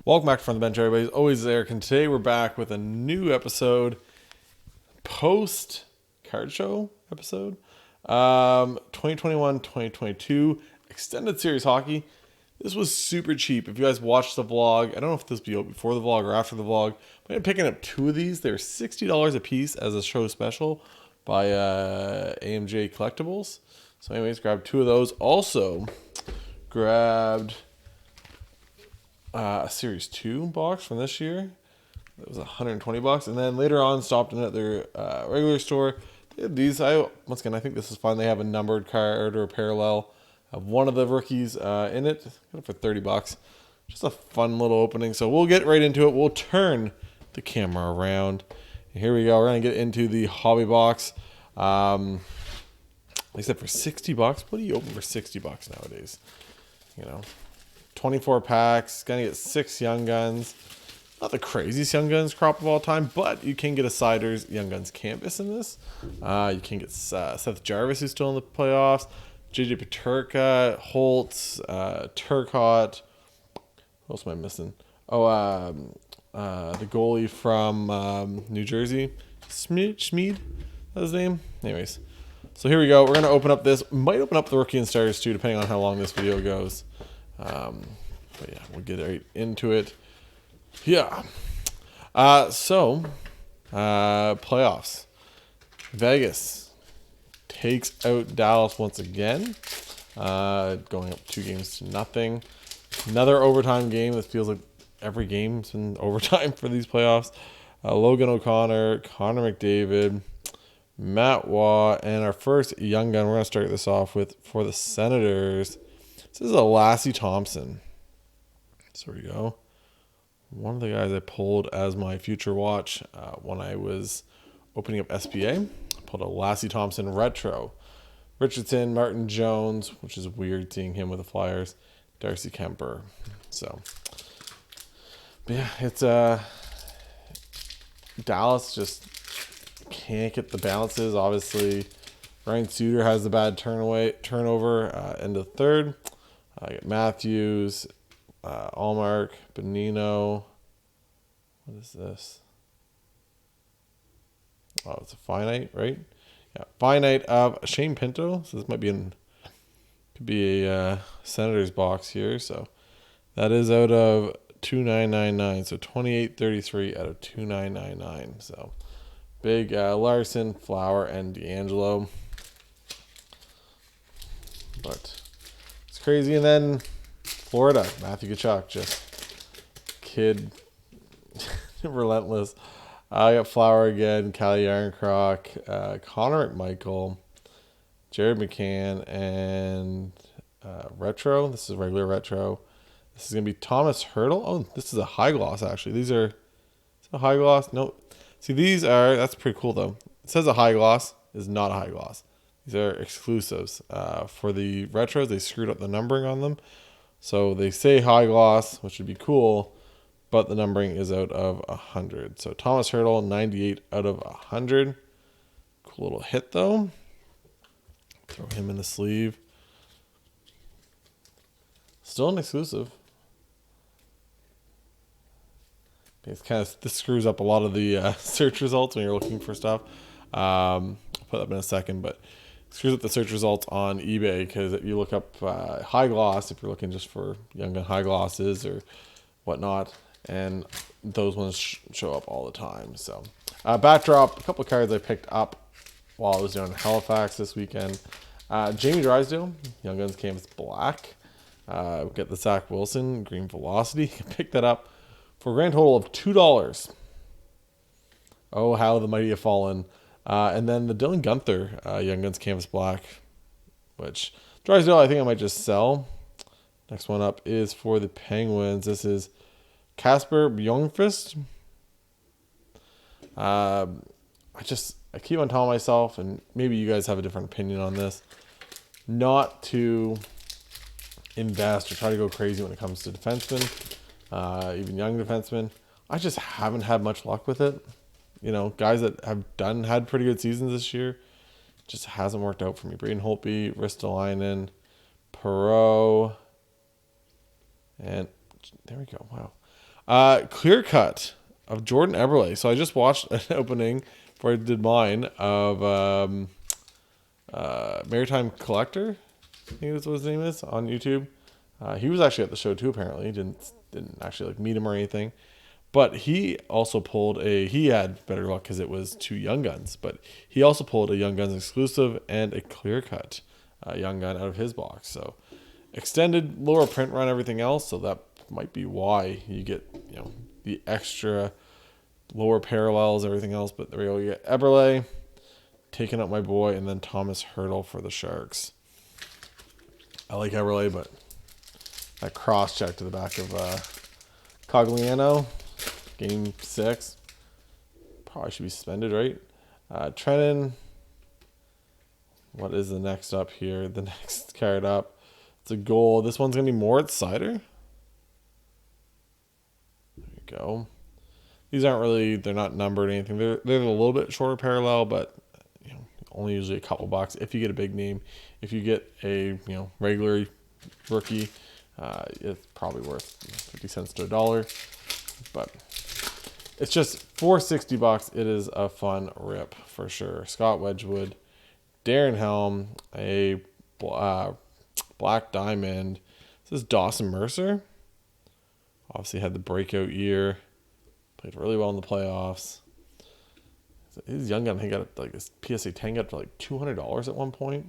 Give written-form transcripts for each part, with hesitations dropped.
Welcome back to From the Bench, everybody. Always Eric, and today we're back with a new episode, post card show episode, 2021-2022 extended series hockey. This was super cheap. If you guys watched the vlog, I don't know if this will be out before the vlog or after the vlog, but I'm picking up two of these. They're $60 a piece as a show special by AMJ Collectibles. So anyways, grabbed two of those. Also grabbed a Series 2 box from this year. It was $120. And then later on, stopped in at their regular store. They had these. Once again, I think this is fun. They have a numbered card or a parallel of one of the rookies in it. Got it for $30. Just a fun little opening. So we'll get right into it. We'll turn the camera around. And here we go. We're going to get into the hobby box. Like I said, for $60. What do you open for $60 nowadays? You know, 24 packs, gonna get 6 Young Guns. Not the craziest Young Guns crop of all time, but you can get a Siders Young Guns Campus in this. You can get Seth Jarvis, who's still in the playoffs, JJ Peterka, Holtz, Turcotte. What else am I missing? The goalie from New Jersey, Schmid, that's his name. Anyways, so here we go. We're gonna open up this. Might open up the rookie and starters too, depending on how long this video goes. But yeah, we'll get right into it. Yeah. Playoffs. Vegas takes out Dallas once again. Going up 2-0. Another overtime game. That feels like every game's in overtime for these playoffs. Logan O'Connor, Connor McDavid, Matt Waugh, and our first Young Gun. We're going to start this off with for the Senators. This is a Lassie Thompson. So here we go. One of the guys I pulled as my future watch when I was opening up SBA. I pulled a Lassie Thompson retro. Richardson, Martin Jones, which is weird seeing him with the Flyers. Darcy Kemper. So, but yeah, it's Dallas just can't get the balances. Obviously, Ryan Suter has the bad turnover end of the third. I get Matthews, Allmark, Benino. What is this? Oh, it's a finite, right? Yeah, finite of Shane Pinto. So this could be a Senators box here. So that is out of 2999. So 2833 out of 2999. So big Larson, Flower, and D'Angelo. But it's crazy. And then Florida, Matthew Tkachuk, just kid, relentless. I got Flower again, Callie Yarncroc, Connor McMichael, Jared McCann, and retro. This is regular retro. This is going to be Thomas Hurdle. Oh, this is a high gloss, actually. It's a high gloss. No. See, that's pretty cool, though. It says a high gloss. Is not a high gloss. These are exclusives. For the retros, they screwed up the numbering on them. So they say high gloss, which would be cool, but the numbering is out of 100. So Thomas Hurdle, 98 out of 100. Cool little hit, though. Throw him in the sleeve. Still an exclusive. This screws up a lot of the search results when you're looking for stuff. I'll put that in a second, but screws up the search results on eBay because if you look up high gloss, if you're looking just for Young Gun high glosses or whatnot, and those ones show up all the time. So backdrop, a couple of cards I picked up while I was down in Halifax this weekend. Jamie Drysdale, Young Guns Canvas Black. We got the Zach Wilson Green Velocity. Picked that up for a grand total of $2. Oh, how the mighty have fallen. And then the Dylan Guenther Young Guns Canvas Black, which Drysdale I think I might just sell. Next one up is for the Penguins. This is Casper Bjornfist. I keep on telling myself, and maybe you guys have a different opinion on this, not to invest or try to go crazy when it comes to defensemen, even young defensemen. I just haven't had much luck with it. You know, guys that have had pretty good seasons this year, just hasn't worked out for me. Braden Holtby, Ristolainen, Perreault, and there we go. Wow. Clear cut of Jordan Eberle. So I just watched an opening before I did mine of Maritime Collector. I think that's what his name is on YouTube. He was actually at the show too. Apparently, didn't actually like meet him or anything. But he also pulled he had better luck because it was 2 Young Guns. But he also pulled a Young Guns exclusive and a clear cut Young Gun out of his box. So extended lower print run, everything else. So that might be why you get, the extra lower parallels, everything else. But there we go. You get Eberle taking up my boy, and then Thomas Hurdle for the Sharks. I like Eberle, but that cross check to the back of Cogliano, game 6, probably should be suspended, right? Trennan, what is the next up here? The next card up, it's a goal. This one's gonna be Moritz Seider. There you go. These aren't really, they're not numbered or anything. They're a little bit shorter parallel, but only usually a couple bucks if you get a big name. If you get a regular rookie, it's probably worth 50 cents to $1. But it's just for $60. It is a fun rip for sure. Scott Wedgwood, Darren Helm, a black diamond. This is Dawson Mercer. Obviously had the breakout year. Played really well in the playoffs. His Young Gun, he got like his PSA 10 got to like $200 at one point.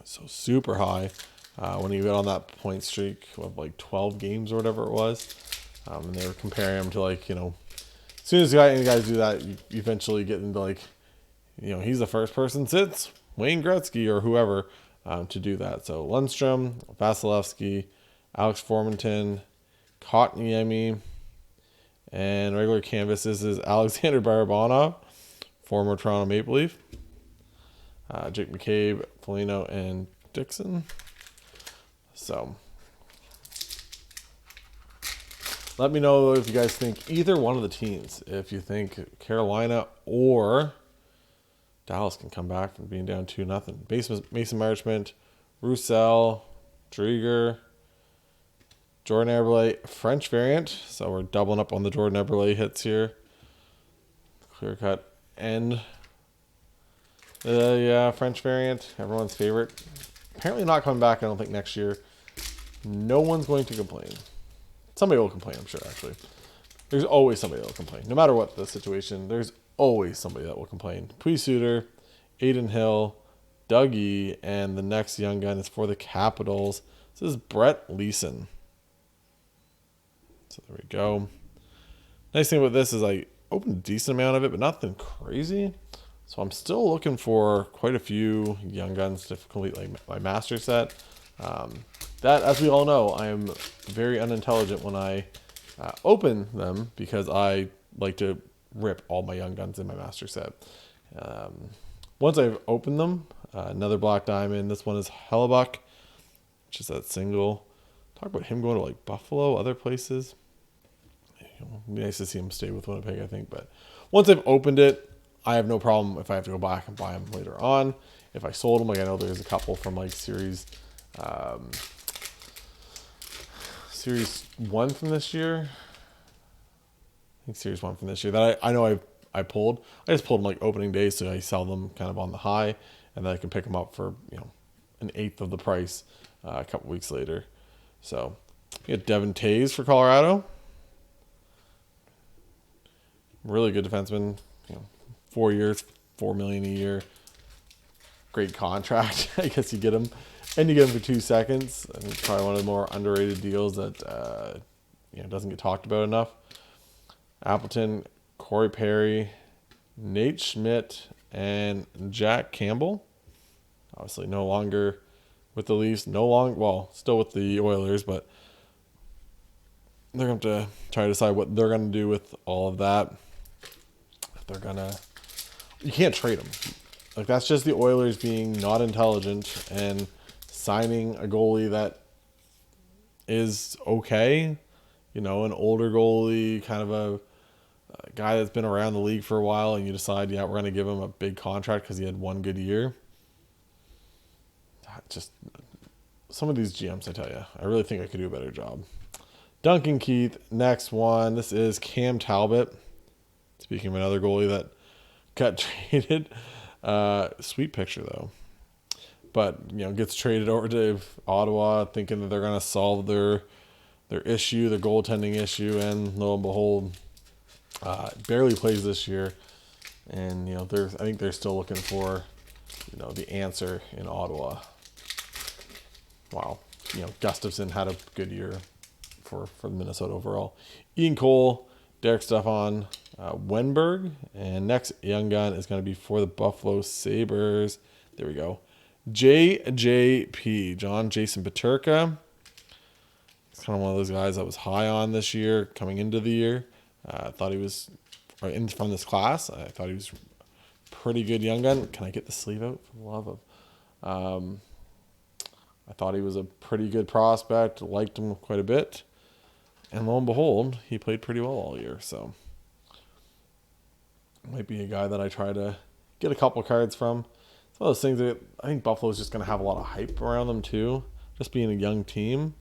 So super high when he got on that point streak of like 12 games or whatever it was. And they were comparing him to like, as soon as any guys do that, you eventually get into like, he's the first person since Wayne Gretzky or whoever to do that. So Lundstrom, Vasilevsky, Alex Formanton, Kotkaniemi, and regular canvases is Alexander Barabanov, former Toronto Maple Leaf, Jake McCabe, Foligno, and Dixon. So let me know if you guys think either one of the teams, if you think Carolina or Dallas can come back from being down 2-0. Mason Marchment, Roussel, Drieger, Jordan Eberle, French variant. So we're doubling up on the Jordan Eberle hits here. Clear cut and French variant. Everyone's favorite. Apparently not coming back, I don't think, next year. No one's going to complain. Somebody will complain, I'm sure, actually. There's always somebody that will complain. No matter what the situation, there's always somebody that will complain. Suter, Aiden Hill, Dougie, and the next Young Gun is for the Capitals. This is Brett Leeson. So there we go. Nice thing about this is I opened a decent amount of it, but nothing crazy. So I'm still looking for quite a few Young Guns to complete my master set. That, as we all know, I am very unintelligent when I open them because I like to rip all my Young Guns in my master set. Once I've opened them, another black diamond. This one is Hellebuck, which is that single. Talk about him going to like Buffalo, other places. It'd be nice to see him stay with Winnipeg, I think. But once I've opened it, I have no problem if I have to go back and buy them later on. If I sold them, like I know there's a couple from like Series 1 from this year. I think Series 1 from this year that I know I pulled. I just pulled them like opening day, so I sell them kind of on the high, and then I can pick them up for an eighth of the price a couple weeks later. So we got Devin Taves for Colorado. Really good defenseman. 4 years, $4 million a year. Great contract. I guess you get him, and you get him for 2 seconds. I think probably one of the more underrated deals that doesn't get talked about enough. Appleton, Corey Perry, Nate Schmidt, and Jack Campbell. Obviously, no longer with the Leafs. Still with the Oilers, but they're going to have to try to decide what they're going to do with all of that. You can't trade them. Like, that's just the Oilers being not intelligent and signing a goalie that is okay. An older goalie, kind of a guy that's been around the league for a while, and you decide, we're going to give him a big contract because he had one good year. Just some of these GMs, I tell you, I really think I could do a better job. Duncan Keith. Next one. This is Cam Talbot. Speaking of another goalie that got traded. Sweet picture though. But gets traded over to Ottawa, thinking that they're gonna solve their issue, their goaltending issue, and lo and behold, barely plays this year. And I think they're still looking for the answer in Ottawa. Wow, Gustafsson had a good year for Minnesota overall. Ian Cole, Derek Stefan, Wenberg, and next young gun is going to be for the Buffalo Sabres. There we go. JJP, John Jason Peterka. It's kind of one of those guys that was high on this year, coming into the year. I thought he was from this class. I thought he was pretty good young gun. Can I get the sleeve out for the love of? I thought he was a pretty good prospect. Liked him quite a bit. And lo and behold, he played pretty well all year. So might be a guy that I try to get a couple cards from. It's one of those things that I think Buffalo's just going to have a lot of hype around them too. Just being a young team.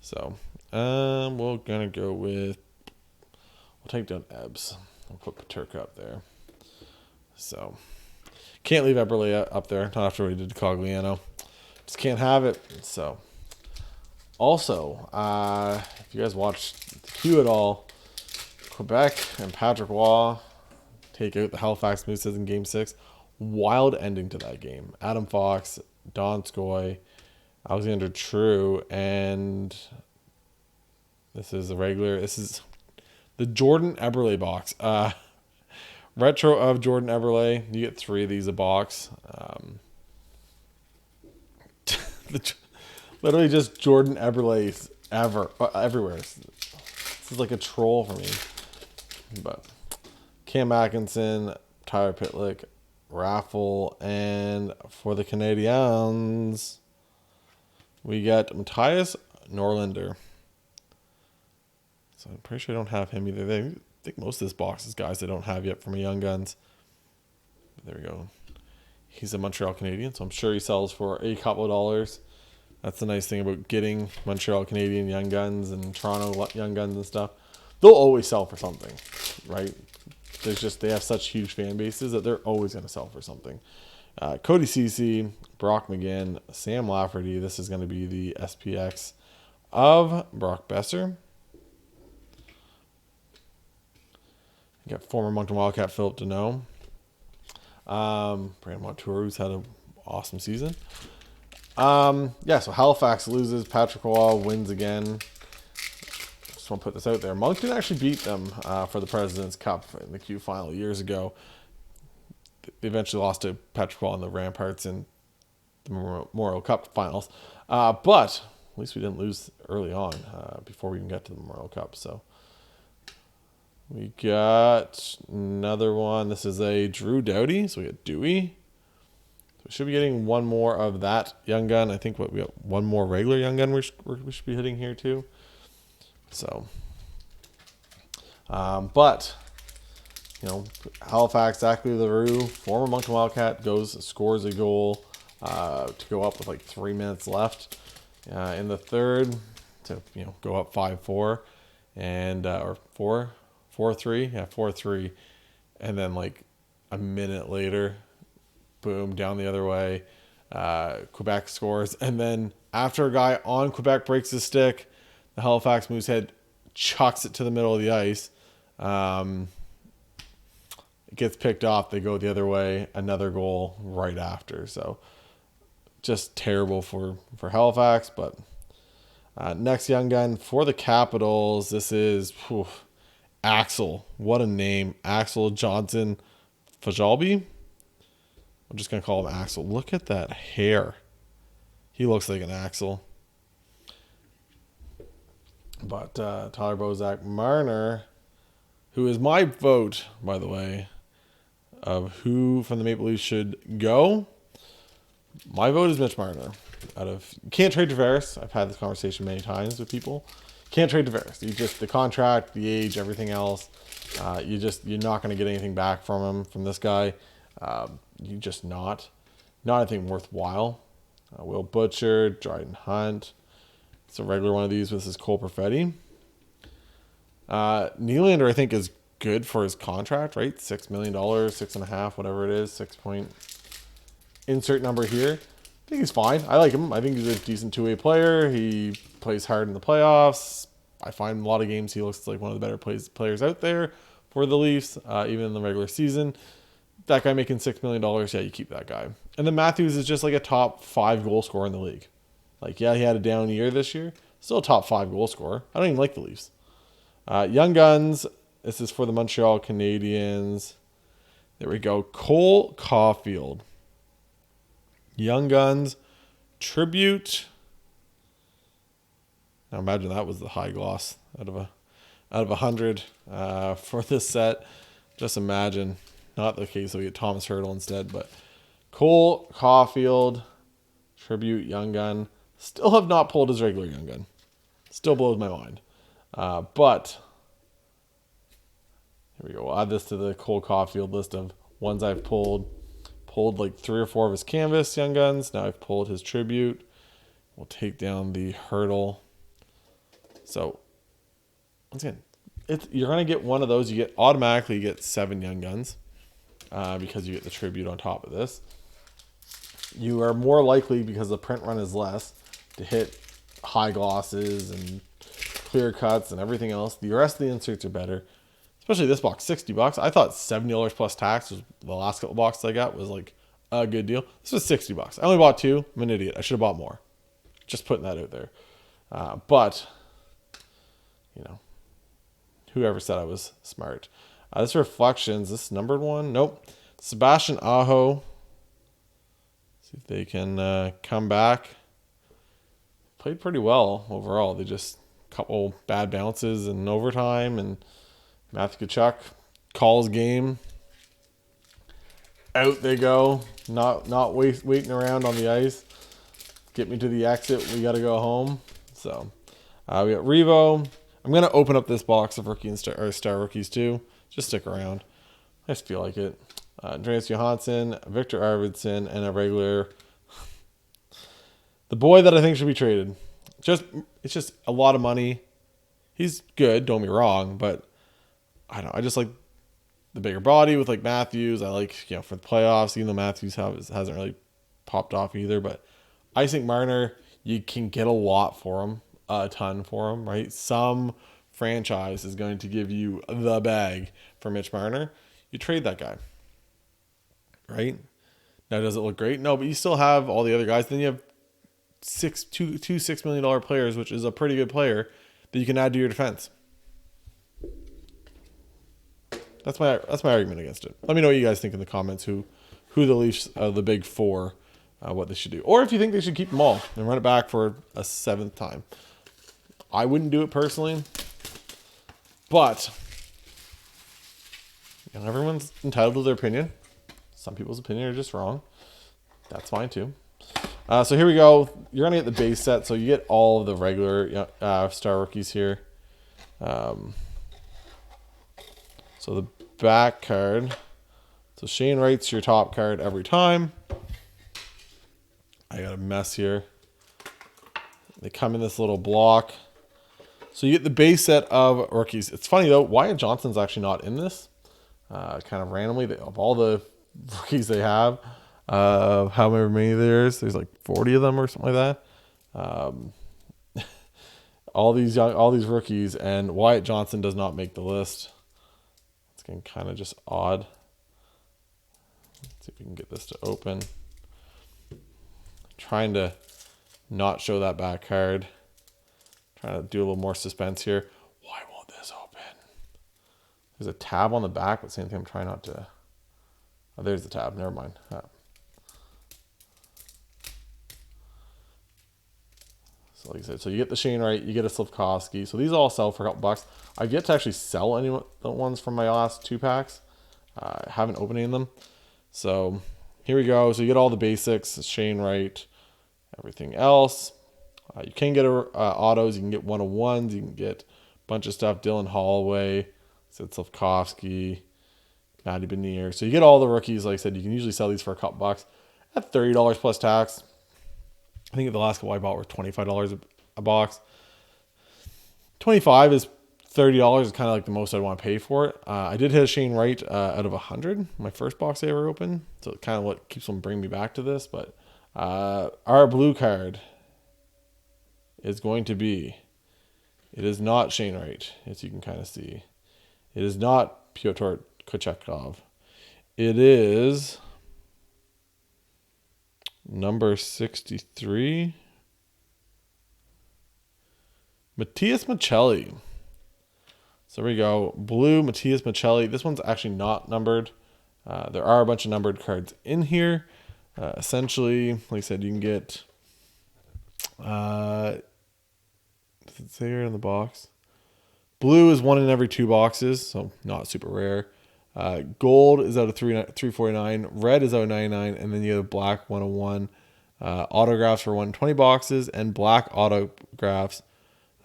So we're going to go with... We'll take down Ebbs. I'll put Paterka up there. So can't leave Eberle up there. Not after what he did to Cogliano. Just can't have it. So also, if you guys watched the Q at all, Quebec and Patrick Waugh take out the Halifax Mooses in Game 6. Wild ending to that game. Adam Fox, Donskoy, Alexander True, and this is the Jordan Eberle box. Retro of Jordan Eberle. You get 3 of these a box. Literally just Jordan Eberle everywhere. This is like a troll for me. But Cam Atkinson, Tyler Pitlick, Raffle, and for the Canadiens, we got Matthias Norlinder. So I'm pretty sure I don't have him either. I think most of this box is guys I don't have yet for my Young Guns. There we go. He's a Montreal Canadian, so I'm sure he sells for a couple of dollars. That's the nice thing about getting Montreal Canadian Young Guns and Toronto Young Guns and stuff. They'll always sell for something, right? They have such huge fan bases that they're always going to sell for something. Cody Ceci, Brock McGinn, Sam Lafferty. This is going to be the SPX of Brock Besser. You got former Moncton Wildcat Philip Deneau. Brandon Montour, who's had an awesome season. So Halifax loses. Patrick Waugh wins again. Just want to put this out there. Moncton actually beat them for the President's Cup in the Q final years ago. They eventually lost to Patrick Waugh and the Ramparts in the Memorial Cup finals. But at least we didn't lose early on before we even got to the Memorial Cup. So we got another one. This is a Drew Doughty. So we got Dewey. So we should be getting one more of that Young Gun. I think we got one more regular Young Gun we should be hitting here too. So, but Halifax, Zachary LaRue, former Moncton Wildcat, scores a goal to go up with like 3 minutes left in the third to go up 5-4 and or 4-3, 4-3, and then like a minute later, boom, down the other way, Quebec scores, and then after a guy on Quebec breaks his stick, the Halifax Moosehead chucks it to the middle of the ice. It gets picked off. They go the other way. Another goal right after. So just terrible for Halifax. But next Young Gun for the Capitals. This is Axel. What a name. Axel Johnson Fajalbi. I'm just going to call him Axel. Look at that hair. He looks like an Axel. But Tyler Bozak Marner, who is my vote, by the way, of who from the Maple Leafs should go. My vote is Mitch Marner. You can't trade Tavares. I've had this conversation many times with people. Can't trade Tavares. The contract, the age, everything else. You're not going to get anything back from this guy. You just not anything worthwhile. Will Butcher, Dryden Hunt. It's a regular one of these. This is Cole Perfetti. Nylander, I think, is good for his contract, right? $6 million, 6.5, whatever it is, 6 point insert number here. I think he's fine. I like him. I think he's a decent two-way player. He plays hard in the playoffs. I find in a lot of games he looks like one of the better players out there for the Leafs, even in the regular season. That guy making $6 million, yeah, you keep that guy. And then Matthews is just like a top 5 goal scorer in the league. Like, yeah, he had a down year this year. Still a top 5 goal scorer. I don't even like the Leafs. Young Guns. This is for the Montreal Canadiens. There we go. Cole Caulfield. Young Guns. Tribute. Now imagine that was the high gloss out of 100 for this set. Just imagine. Not the case, so we get Thomas Hertl instead. But Cole Caulfield. Tribute Young Gun. Still have not pulled his regular Young Gun. Still blows my mind. But here we go. We'll add this to the Cole Caulfield list of ones I've pulled. Pulled like 3 or 4 of his canvas Young Guns. Now I've pulled his Tribute. We'll take down the Hertl. So once again, you're going to get one of those. You automatically get 7 Young Guns because you get the Tribute on top of this. You are more likely, because the print run is less, to hit high glosses and clear cuts and everything else. The rest of the inserts are better, especially this box, $60. I thought $70 plus tax was the last couple boxes I got was like a good deal. This was $60. I only bought 2. I'm an idiot. I should have bought more. Just putting that out there. But you know, whoever said I was smart. This Reflections. This numbered one? Nope. Sebastian Aho. See if they can come back. Played pretty well overall. They just couple bad bounces in overtime, and Matthew Tkachuk calls game. Out they go. Not waiting around on the ice. Get me to the exit. We got to go home. So we got Revo. I'm going to open up this box of rookie and star rookies too. Just stick around. I just feel like it. Andreas Johansson, Victor Arvidsson, and a regular. The boy that I think should be traded. It's just a lot of money. He's good, don't be wrong, but I don't know. I just like the bigger body with like Matthews. I like, for the playoffs, even though Matthews hasn't really popped off either. But I think Marner, you can get a lot for him, a ton for him, right? Some franchise is going to give you the bag for Mitch Marner. You trade that guy, right? Now, does it look great? No, but you still have all the other guys. Then you have two $6 million players, which is a pretty good player that you can add to your defense. That's my argument against it. Let me know what you guys think in the comments. Who the Leafs, the big 4, what they should do, or if you think they should keep them all and run it back for a 7th time. I wouldn't do it personally, but everyone's entitled to their opinion. Some people's opinion are just wrong. That's fine too. So here we go. You're going to get the base set. So you get all of the regular star rookies here. So the back card. So Shane Wright's your top card every time. I got a mess here. They come in this little block. So you get the base set of rookies. It's funny though, Wyatt Johnston's actually not in this. Kind of randomly, of all the rookies they have. However many there's like 40 of them or something like that. All these rookies, and Wyatt Johnston does not make the list. It's getting kind of just odd. Let's see if we can get this to open. Trying to not show that back card. Trying to do a little more suspense here. Why won't this open? There's a tab on the back, but same thing. I'm trying not to. Oh, there's the tab. Never mind. So like I said, so you get the Shane Wright, you get a Slafkovsky. So these all sell for a couple bucks. I've yet to actually sell any of the ones from my last 2 packs. I haven't opened any of them. So here we go. So you get all the basics, Shane Wright, everything else. You can get autos. You can get 101s. You can get a bunch of stuff. Dylan Holloway, Slafkovsky, Matty Benier. So you get all the rookies. Like I said, you can usually sell these for a couple bucks at $30 plus tax. I think the last couple I bought were $25 a box. 25 is $30 is kind of like the most I'd want to pay for it. I did hit a Shane Wright out of 100, my first box I ever opened. So it kind of what keeps on bringing me back to this. But our blue card is going to be, it is not Shane Wright, as you can kind of see. It is not Pyotr Kochetkov. It is number 63, Matthias Michelli. So there we go. Blue Matthias Michelli. This one's actually not numbered. There are a bunch of numbered cards in here. Essentially, like I said, you can get, does it say here in the box? Blue is 1 in every 2 boxes, so not super rare. Gold is out of 349. Red is out of 99. And then you have black 101. Autographs for 120 boxes, and black autographs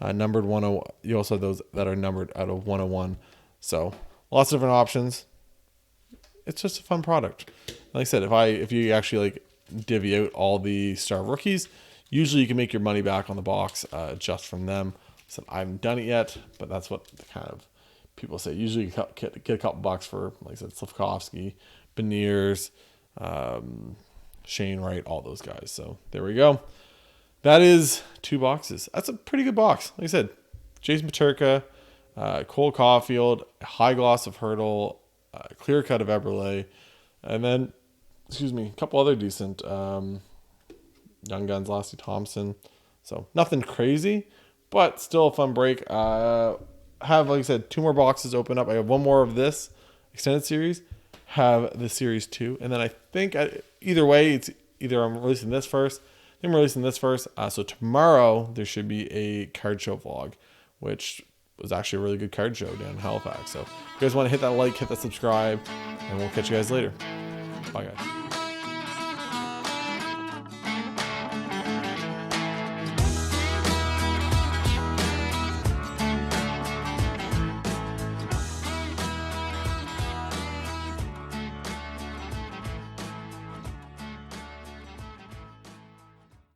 numbered 101. You also have those that are numbered out of 101. So lots of different options. It's just a fun product. Like I said, if you actually like divvy out all the star rookies, usually you can make your money back on the box just from them. So I haven't done it yet, but that's what the kind of people say. Usually you get a couple bucks for, like I said, Slavkovsky, Beniers, Shane Wright, all those guys. So there we go. That is 2 boxes. That's a pretty good box. Like I said, Jason Paterka, Cole Caulfield, high gloss of Hurdle, clear cut of Eberle, and then, a couple other decent young guns, Lassie Thompson. So nothing crazy, but still a fun break. Have, like I said, 2 more boxes open up. I have 1 more of this extended series, have the series 2, and then I think either way, it's either I'm releasing this first. I'm releasing this first. So tomorrow there should be a card show vlog, which was actually a really good card show down in Halifax. So if you guys want to hit that like, hit that subscribe, and we'll catch you guys later. Bye, guys.